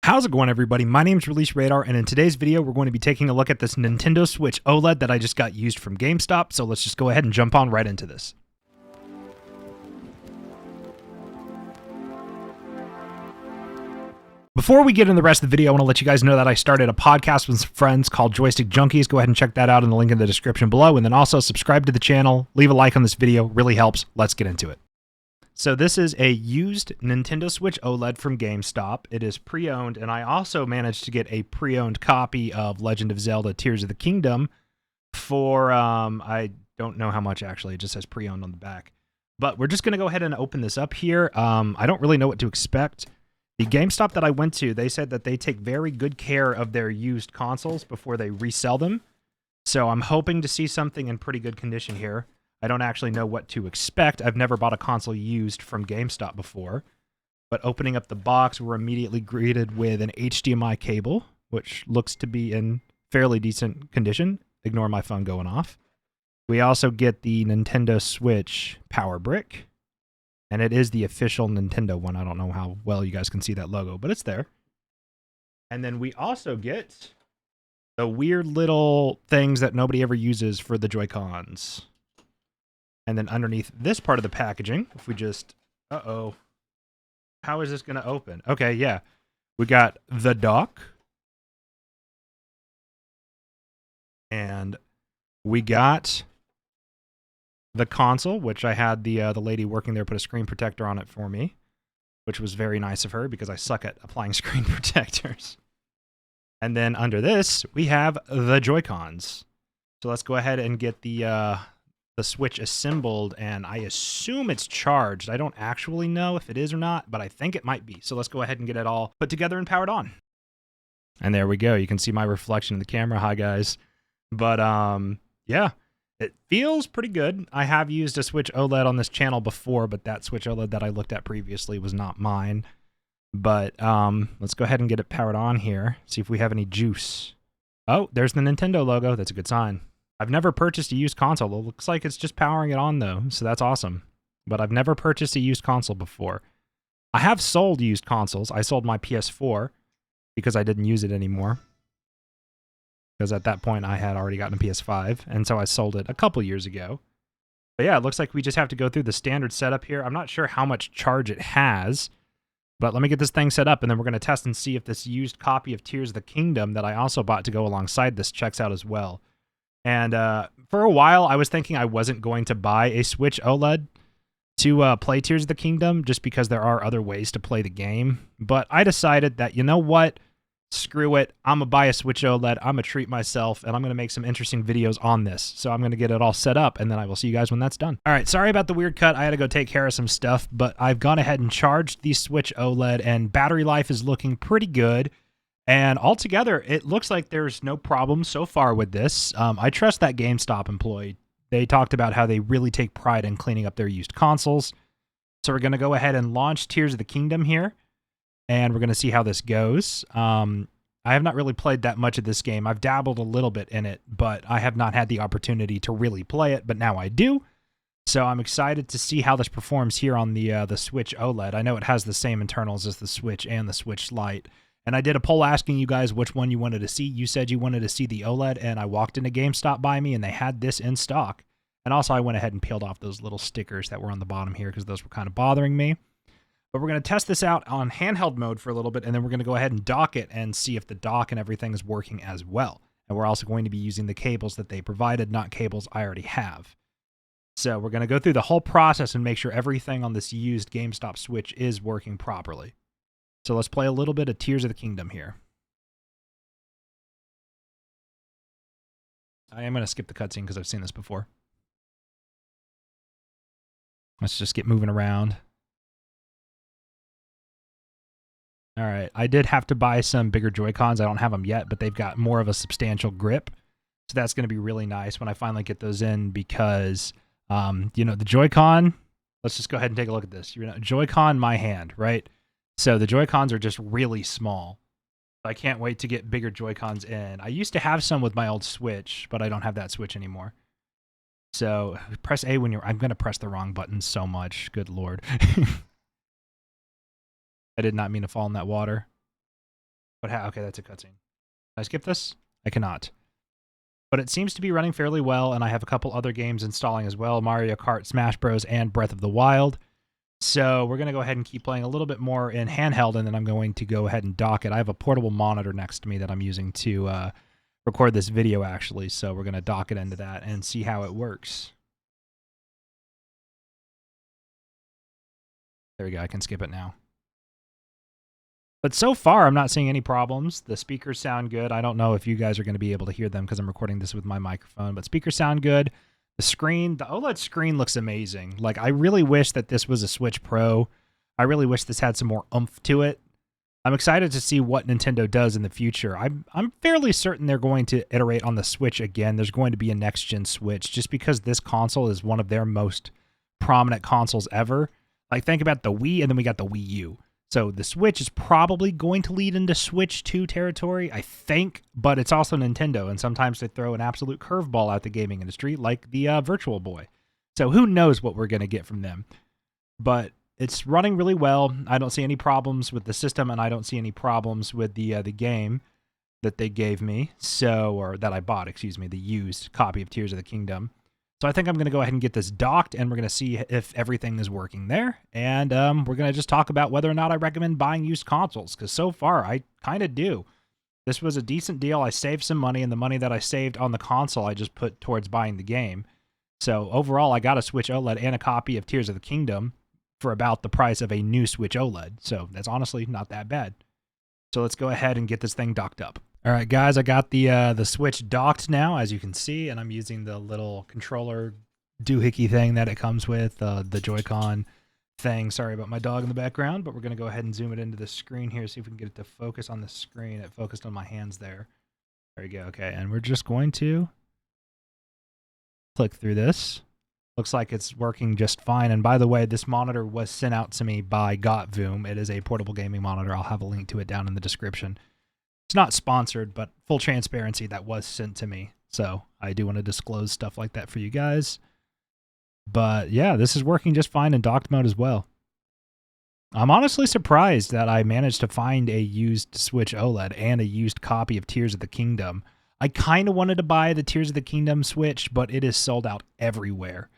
How's it going, everybody? My name's Release Radar, and in today's video, we're going to be taking a look at this Nintendo Switch OLED that I just got used from GameStop, so let's just go ahead and jump on right into this. Before we get into the rest of the video, I want to let you guys know that I started a podcast with some friends called Joystick Junkies. Go ahead and check that out in the link in the description below, and then also subscribe to the channel, leave a like on this video, really helps. Let's get into it. So this is a used Nintendo Switch OLED from GameStop. It is pre-owned, and I also managed to get a pre-owned copy of Legend of Zelda Tears of the Kingdom for, I don't know how much actually, it just says pre-owned on the back. But we're just going to go ahead and open this up here. I don't really know what to expect. The GameStop that I went to, they said that they take very good care of their used consoles before they resell them. So I'm hoping to see something in pretty good condition here. I don't actually know what to expect. I've never bought a console used from GameStop before. But opening up the box, we're immediately greeted with an HDMI cable, which looks to be in fairly decent condition. Ignore my phone going off. We also get the Nintendo Switch power brick. And it is the official Nintendo one. I don't know how well you guys can see that logo, but it's there. And then we also get the weird little things that nobody ever uses for the Joy-Cons. And then underneath this part of the packaging, if we just... Uh-oh. How is this going to open? Okay, yeah. We got the dock. And we got the console, which I had the lady working there put a screen protector on it for me, which was very nice of her because I suck at applying screen protectors. And then under this, we have the Joy-Cons. So let's go ahead and get the Switch assembled, and I assume it's charged. I don't actually know if it is or not, but I think it might be. So let's go ahead and get it all put together and powered on. And there we go. You can see my reflection in the camera. Hi, guys. But, yeah, it feels pretty good. I have used a Switch OLED on this channel before, but that Switch OLED that I looked at previously was not mine. But let's go ahead and get it powered on here. See if we have any juice. Oh, there's the Nintendo logo. That's a good sign. I've never purchased a used console. It looks like it's just powering it on, though, so that's awesome. But I've never purchased a used console before. I have sold used consoles. I sold my PS4 because I didn't use it anymore. Because at that point, I had already gotten a PS5, and so I sold it a couple years ago. But yeah, it looks like we just have to go through the standard setup here. I'm not sure how much charge it has, but let me get this thing set up, and then we're going to test and see if this used copy of Tears of the Kingdom that I also bought to go alongside this checks out as well. And for a while, I was thinking I wasn't going to buy a Switch OLED to play Tears of the Kingdom just because there are other ways to play the game. But I decided that, you know what? Screw it. I'm going to buy a Switch OLED. I'm going to treat myself, and I'm going to make some interesting videos on this. So I'm going to get it all set up, and then I will see you guys when that's done. All right, sorry about the weird cut. I had to go take care of some stuff, but I've gone ahead and charged the Switch OLED, and battery life is looking pretty good. And altogether, it looks like there's no problem so far with this. I trust that GameStop employee. They talked about how they really take pride in cleaning up their used consoles. So we're going to go ahead and launch Tears of the Kingdom here. And we're going to see how this goes. I have not really played that much of this game. I've dabbled a little bit in it, but I have not had the opportunity to really play it. But now I do. So I'm excited to see how this performs here on the Switch OLED. I know it has the same internals as the Switch and the Switch Lite. And I did a poll asking you guys which one you wanted to see. You said you wanted to see the OLED, and I walked into GameStop by me, and they had this in stock. And also, I went ahead and peeled off those little stickers that were on the bottom here because those were kind of bothering me. But we're going to test this out on handheld mode for a little bit, and then we're going to go ahead and dock it and see if the dock and everything is working as well. And we're also going to be using the cables that they provided, not cables I already have. So we're going to go through the whole process and make sure everything on this used GameStop Switch is working properly. So let's play a little bit of Tears of the Kingdom here. I am going to skip the cutscene because I've seen this before. Let's just get moving around. All right, I did have to buy some bigger Joy-Cons. I don't have them yet, but they've got more of a substantial grip. So that's going to be really nice when I finally get those in because, you know, the Joy-Con, let's just go ahead and take a look at this. You know, Joy-Con, my hand, right? So the Joy-Cons are just really small. I can't wait to get bigger Joy-Cons in. I used to have some with my old Switch, but I don't have that Switch anymore. So press A when you're... I'm going to press the wrong button so much. Good Lord. I did not mean to fall in that water. But okay, that's a cutscene. Can I skip this? I cannot. But it seems to be running fairly well, and I have a couple other games installing as well, Mario Kart, Smash Bros, and Breath of the Wild. So we're going to go ahead and keep playing a little bit more in handheld, and then I'm going to go ahead and dock it. I have a portable monitor next to me that I'm using to record this video, actually, so we're going to dock it into that and see how it works. There we go. I can skip it now. But so far, I'm not seeing any problems. The speakers sound good. I don't know if you guys are going to be able to hear them because I'm recording this with my microphone, but speakers sound good. The screen, the OLED screen looks amazing. Like, I really wish that this was a Switch Pro. I really wish this had some more oomph to it. I'm excited to see what Nintendo does in the future. I'm fairly certain they're going to iterate on the Switch again. There's going to be a next-gen Switch just because this console is one of their most prominent consoles ever. Like, think about the Wii, and then we got the Wii U. So the Switch is probably going to lead into Switch 2 territory, I think, but it's also Nintendo, and sometimes they throw an absolute curveball at the gaming industry, like the Virtual Boy. So who knows what we're going to get from them. But it's running really well. I don't see any problems with the system, and I don't see any problems with the game that they gave me, or that I bought, excuse me, the used copy of Tears of the Kingdom. So I think I'm going to go ahead and get this docked, and we're going to see if everything is working there. And we're going to just talk about whether or not I recommend buying used consoles, because so far I kind of do. This was a decent deal. I saved some money, and the money that I saved on the console I just put towards buying the game. So overall, I got a Switch OLED and a copy of Tears of the Kingdom for about the price of a new Switch OLED. So that's honestly not that bad. So let's go ahead and get this thing docked up. All right, guys, I got the Switch docked now, as you can see, and I'm using the little controller doohickey thing that it comes with, the Joy-Con thing. Sorry about my dog in the background, but we're going to go ahead and zoom it into the screen here, see if we can get it to focus on the screen. It focused on my hands there. There we go. Okay, and we're just going to click through this. Looks like it's working just fine. And by the way, this monitor was sent out to me by GotVoom. It is a portable gaming monitor. I'll have a link to it down in the description. It's not sponsored, but full transparency, that was sent to me. So I do want to disclose stuff like that for you guys. But yeah, this is working just fine in docked mode as well. I'm honestly surprised that I managed to find a used Switch OLED and a used copy of Tears of the Kingdom. I kind of wanted to buy the Tears of the Kingdom Switch, but it is sold out everywhere.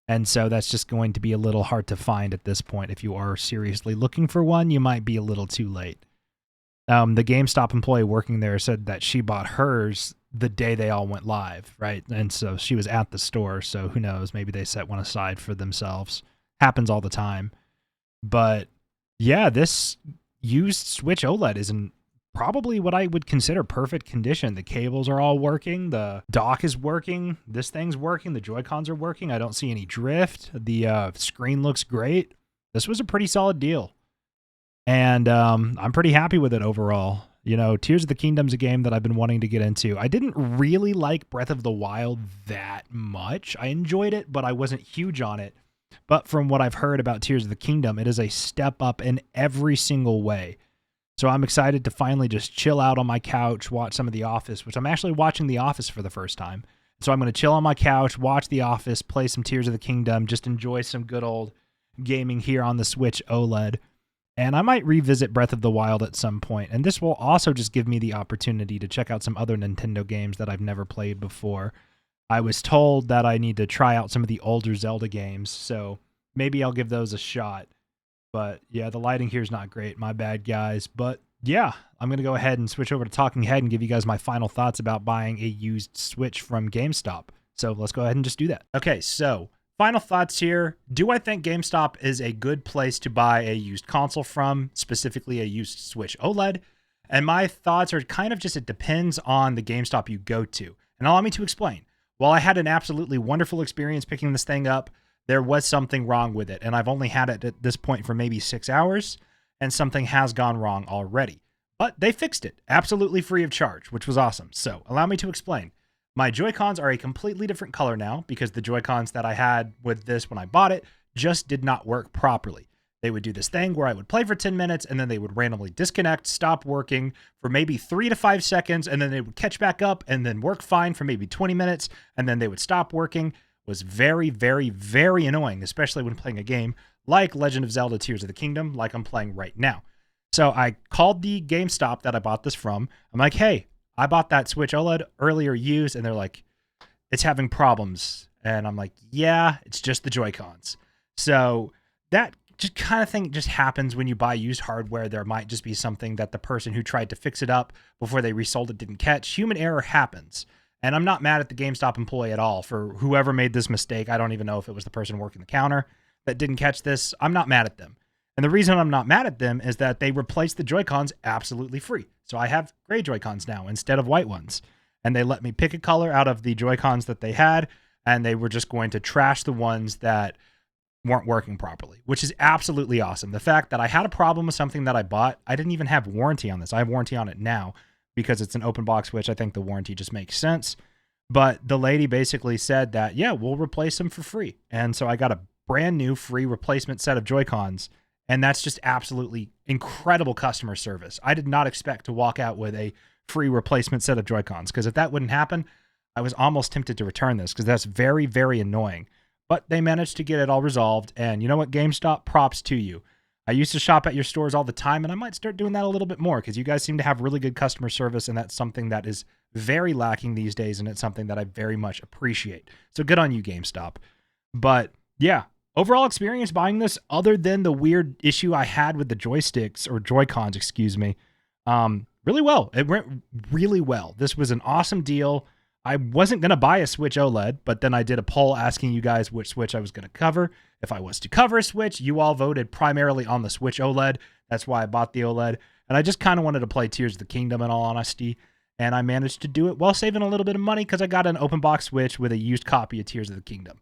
And so that's just going to be a little hard to find at this point. If you are seriously looking for one, you might be a little too late. The GameStop employee working there said that she bought hers the day they all went live, right? And so she was at the store, so who knows? Maybe they set one aside for themselves. Happens all the time. But yeah, this used Switch OLED is in probably what I would consider perfect condition. The cables are all working. The dock is working. This thing's working. The Joy-Cons are working. I don't see any drift. The screen looks great. This was a pretty solid deal. And I'm pretty happy with it overall. You know, Tears of the Kingdom's a game that I've been wanting to get into. I didn't really like Breath of the Wild that much. I enjoyed it, but I wasn't huge on it. But from what I've heard about Tears of the Kingdom, it is a step up in every single way. So I'm excited to finally just chill out on my couch, watch some of The Office, which I'm actually watching The Office for the first time. So I'm going to chill on my couch, watch The Office, play some Tears of the Kingdom, just enjoy some good old gaming here on the Switch OLED. And I might revisit Breath of the Wild at some point. And this will also just give me the opportunity to check out some other Nintendo games that I've never played before. I was told that I need to try out some of the older Zelda games, so maybe I'll give those a shot. But yeah, the lighting here is not great. My bad, guys. But yeah, I'm going to go ahead and switch over to Talking Head and give you guys my final thoughts about buying a used Switch from GameStop. So let's go ahead and just do that. Okay, so final thoughts here. Do I think GameStop is a good place to buy a used console from, specifically a used Switch OLED? And my thoughts are kind of just, it depends on the GameStop you go to. And allow me to explain. While I had an absolutely wonderful experience picking this thing up, there was something wrong with it. And I've only had it at this point for maybe 6 hours, and something has gone wrong already. But they fixed it, absolutely free of charge, which was awesome. So allow me to explain. My Joy-Cons are a completely different color now because the Joy-Cons that I had with this when I bought it just did not work properly. They would do this thing where I would play for 10 minutes and then they would randomly disconnect, stop working for maybe 3 to 5 seconds, and then they would catch back up and then work fine for maybe 20 minutes, and then they would stop working. It was very, very, very annoying, especially when playing a game like Legend of Zelda Tears of the Kingdom, like I'm playing right now. So I called the GameStop that I bought this from. I'm like, hey, I bought that Switch OLED earlier used, and they're like, it's having problems. And I'm like, yeah, it's just the Joy-Cons. So that just kind of thing just happens when you buy used hardware. There might just be something that the person who tried to fix it up before they resold it didn't catch. Human error happens. And I'm not mad at the GameStop employee at all for whoever made this mistake. I don't even know if it was the person working the counter that didn't catch this. I'm not mad at them. And the reason I'm not mad at them is that they replaced the Joy-Cons absolutely free. So I have gray Joy-Cons now instead of white ones. And they let me pick a color out of the Joy-Cons that they had, and they were just going to trash the ones that weren't working properly, which is absolutely awesome. The fact that I had a problem with something that I bought, I didn't even have warranty on this. I have warranty on it now because it's an open box Switch. I think the warranty just makes sense. But the lady basically said that, yeah, we'll replace them for free. And so I got a brand new free replacement set of Joy-Cons. And that's just absolutely incredible customer service. I did not expect to walk out with a free replacement set of Joy-Cons, because if that wouldn't happen, I was almost tempted to return this, because that's very, very annoying. But they managed to get it all resolved. And you know what, GameStop, props to you. I used to shop at your stores all the time, and I might start doing that a little bit more, because you guys seem to have really good customer service, and that's something that is very lacking these days, and it's something that I very much appreciate. So good on you, GameStop. But yeah, overall experience buying this, other than the weird issue I had with the joysticks, or Joy-Cons, excuse me, really well. It went really well. This was an awesome deal. I wasn't going to buy a Switch OLED, but then I did a poll asking you guys which Switch I was going to cover. If I was to cover a Switch, you all voted primarily on the Switch OLED. That's why I bought the OLED. And I just kind of wanted to play Tears of the Kingdom, in all honesty. And I managed to do it while saving a little bit of money, because I got an open box Switch with a used copy of Tears of the Kingdom.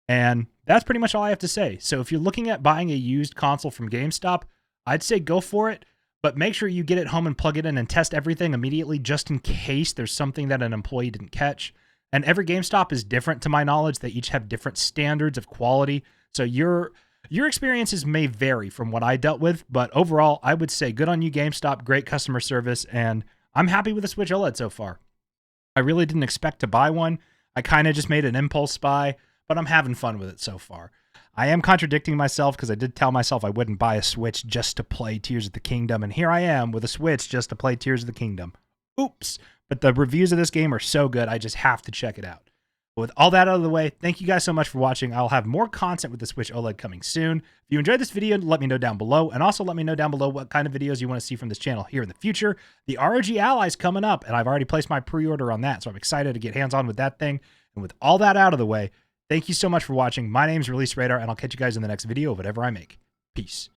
And that's pretty much all I have to say. So if you're looking at buying a used console from GameStop, I'd say go for it. But make sure you get it home and plug it in and test everything immediately, just in case there's something that an employee didn't catch. And every GameStop is different, to my knowledge. They each have different standards of quality. So your experiences may vary from what I dealt with. But overall, I would say good on you, GameStop. Great customer service. And I'm happy with the Switch OLED so far. I really didn't expect to buy one. I kind of just made an impulse buy, but I'm having fun with it so far. I am contradicting myself, because I did tell myself I wouldn't buy a Switch just to play Tears of the Kingdom, and here I am with a Switch just to play Tears of the Kingdom. Oops. But the reviews of this game are so good, I just have to check it out. But with all that out of the way, thank you guys so much for watching. I'll have more content with the Switch OLED coming soon. If you enjoyed this video, let me know down below, and also let me know down below what kind of videos you want to see from this channel here in the future. The ROG Ally is coming up, and I've already placed my pre-order on that, so I'm excited to get hands-on with that thing. And with all that out of the way, thank you so much for watching. My name's Release Radar, and I'll catch you guys in the next video of whatever I make. Peace.